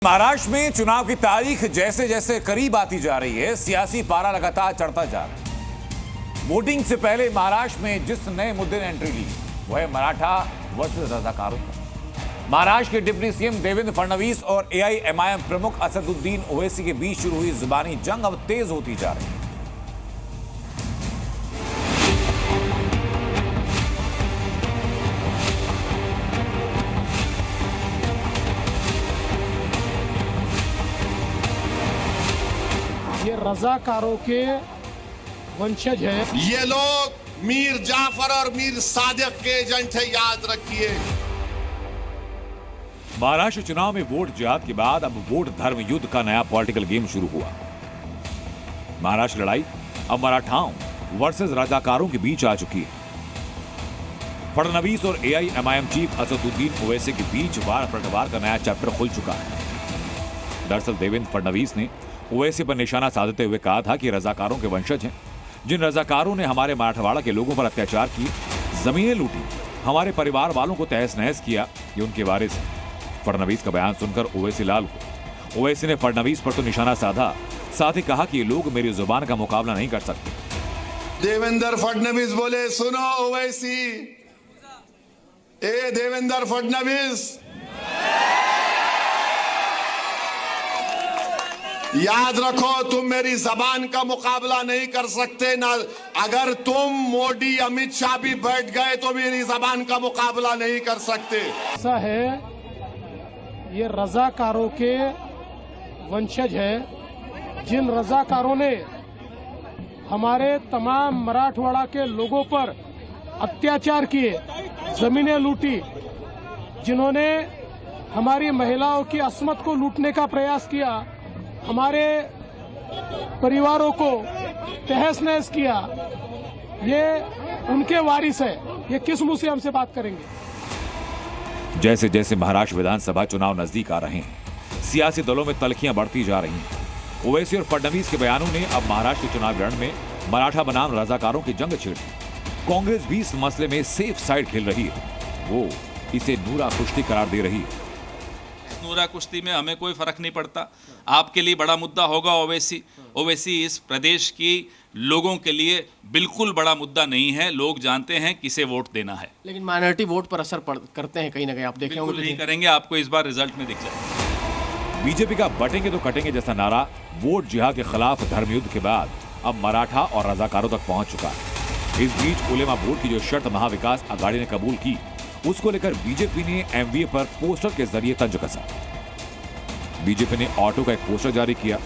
महाराष्ट्र में चुनाव की तारीख जैसे जैसे करीब आती जा रही है, सियासी पारा लगातार चढ़ता जा रहा है। वोटिंग से पहले महाराष्ट्र में जिस नए मुद्दे ने एंट्री ली वो है मराठा वर्सेस रजाकारों का। महाराष्ट्र के डिप्टी सीएम देवेंद्र फडणवीस और एआईएमआईएम प्रमुख असदुद्दीन ओवैसी के बीच शुरू हुई जुबानी जंग अब तेज होती जा रही है। ये रजाकारों के वंशज हैं। ये लोग मीर जाफर और मीर सादिक के एजेंट है, याद रखिए। महाराष्ट्र चुनाव में वोट जिहाद के बाद अब वोट धर्म युद्ध का नया पॉलिटिकल गेम शुरू हुआ। महाराष्ट्र लड़ाई अब मराठाओं वर्सेस रजाकारों के बीच आ चुकी है। फडणवीस और एआईएमआईएम चीफ असदुद्दीन ओवैसी के बीच वार पलटवार का नया चैप्टर खुल चुका है। दरअसल देवेंद्र फडणवीस ने ओवैसी पर निशाना साधते हुए कहा था कि रजाकारों के वंशज हैं। जिन रजाकारों ने हमारे मराठवाड़ा के लोगों पर अत्याचार किए, जमीनें लूटी, हमारे परिवार वालों को तहस नहस किया, ये उनके वारिस हैं। फडणवीस का बयान सुनकर ओवैसी लाल हुए। ओवैसी ने फडणवीस पर तो निशाना साधा, साथ ही कहा कि ये लोग मेरी जुबान का मुकाबला नहीं कर सकते। देवेंद्र फडणवीस बोले, सुनो ओवैसी, ए देवेंद्र फडणवीस, याद रखो तुम मेरी जबान का मुकाबला नहीं कर सकते ना। अगर तुम मोदी अमित शाह भी बैठ गए तो मेरी जबान का मुकाबला नहीं कर सकते। ऐसा है, ये रजाकारों के वंशज हैं। जिन रजाकारों ने हमारे तमाम मराठवाड़ा के लोगों पर अत्याचार किए, जमीनें लूटी, जिन्होंने हमारी महिलाओं की अस्मत को लूटने का प्रयास किया, हमारे परिवारों को तहस नहस किया, ये उनके वारिस है। ये किस मुंह से हमसे बात करेंगे? जैसे जैसे महाराष्ट्र विधानसभा चुनाव नजदीक आ रहे हैं, सियासी दलों में तलखियां बढ़ती जा रही हैं। ओवैसी और फडणवीस के बयानों ने अब महाराष्ट्र के चुनाव रण में मराठा बनाम रजाकारों की जंग छेड़ी। कांग्रेस भी इस मसले में सेफ साइड खेल रही है। वो इसे नूरा कुश्ती करार दे रही है। नूरा कुश्ती में हमें कोई फर्क नहीं पड़ता। आपके लिए बड़ा मुद्दा होगा ओवैसी। ओवैसी इस प्रदेश की लोगों के लिए बिल्कुल बड़ा मुद्दा नहीं है। लोग जानते हैं किसे वोट देना है। लेकिन माइनॉरिटी वोट पर असर करते हैं कहीं ना कहीं, आप देखें होंगे। नहीं करेंगे, आपको इस बार रिजल्ट में दिख जाएगा। बीजेपी का बटेंगे तो कटेंगे जैसा नारा वोट जिहाद के खिलाफ धर्मयुद्ध के बाद अब मराठा और रजाकारों तक पहुंच चुका है। इस बीच उलेमा बोर्ड की जो शर्त महाविकास आघाड़ी ने कबूल की, उसको लेकर बीजेपी ने एमवीए पर पोस्टर के जरिए तंज कसा। बीजेपी ने ऑटो का एक पोस्टर जारी किया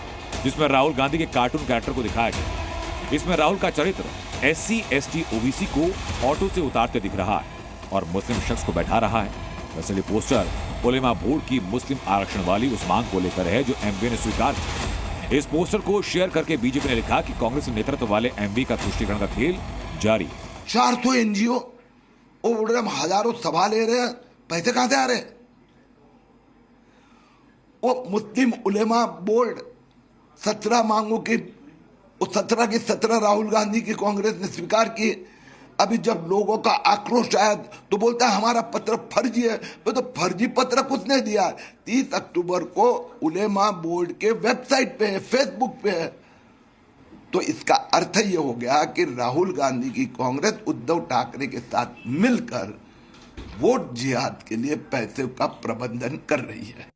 जिसमें राहुल गांधी के कार्टून कैरेक्टर को दिखाया गया। इसमें राहुल का चरित्र एससी एसटी ओबीसी को ऑटो से उतारते दिख रहा है और मुस्लिम शख्स को बैठा रहा है। वैसे ये पोस्टर उलेमा बोर्ड की मुस्लिम आरक्षण वाली उस मांग को लेकर है जो एमवीए ने स्वीकार की। इस पोस्टर को शेयर करके बीजेपी ने लिखा कि कांग्रेस नेतृत्व वाले एमवीए का तुष्टीकरण का खेल जारी। 400 एनजीओ और हजारों सभा ले रहे हैं, पैसे कहां से आ रहे हैं? वो मुस्लिम उलेमा बोर्ड 17 मांगों की 17 की 17 राहुल गांधी की कांग्रेस ने स्वीकार की। अभी जब लोगों का आक्रोश आया तो बोलता है हमारा पत्र फर्जी है। तो फर्जी पत्र किसने दिया? 30 अक्टूबर को उलेमा बोर्ड के वेबसाइट पे है, फेसबुक पे है। तो इसका अर्थ ये हो गया कि राहुल गांधी की कांग्रेस उद्धव ठाकरे के साथ मिलकर वोट जिहाद के लिए पैसे का प्रबंधन कर रही है।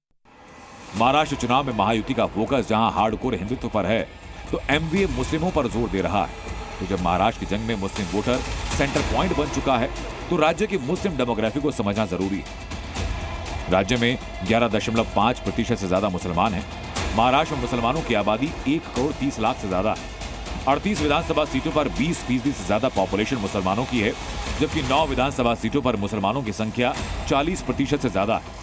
महाराष्ट्र चुनाव में महायुति का फोकस जहां हार्डकोर हिंदुत्व पर है, तो एमवीए मुस्लिमों पर जोर दे रहा है। तो जब महाराष्ट्र की जंग में मुस्लिम वोटर सेंटर पॉइंट बन चुका है, तो राज्य की मुस्लिम डेमोग्राफी को समझना जरूरी है। राज्य में 11.5% से ज्यादा मुसलमान हैं। महाराष्ट्र में मुसलमानों की आबादी 1 करोड़ 30 लाख से ज्यादा है। 38 विधानसभा सीटों पर 20% से ज्यादा पॉपुलेशन मुसलमानों की है, जबकि 9 विधानसभा सीटों पर मुसलमानों की संख्या 40% से ज्यादा है।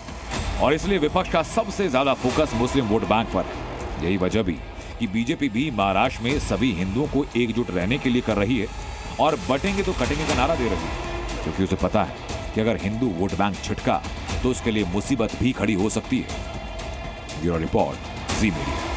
और इसलिए विपक्ष का सबसे ज्यादा फोकस मुस्लिम वोट बैंक पर है। यही वजह भी कि बीजेपी भी महाराष्ट्र में सभी हिंदुओं को एकजुट रहने के लिए कर रही है और बटेंगे तो कटेंगे का नारा दे रही है, क्योंकि उसे पता है कि अगर हिंदू वोट बैंक छिटका तो उसके लिए मुसीबत भी खड़ी हो सकती है। ब्यूरो रिपोर्ट, जी मीडिया।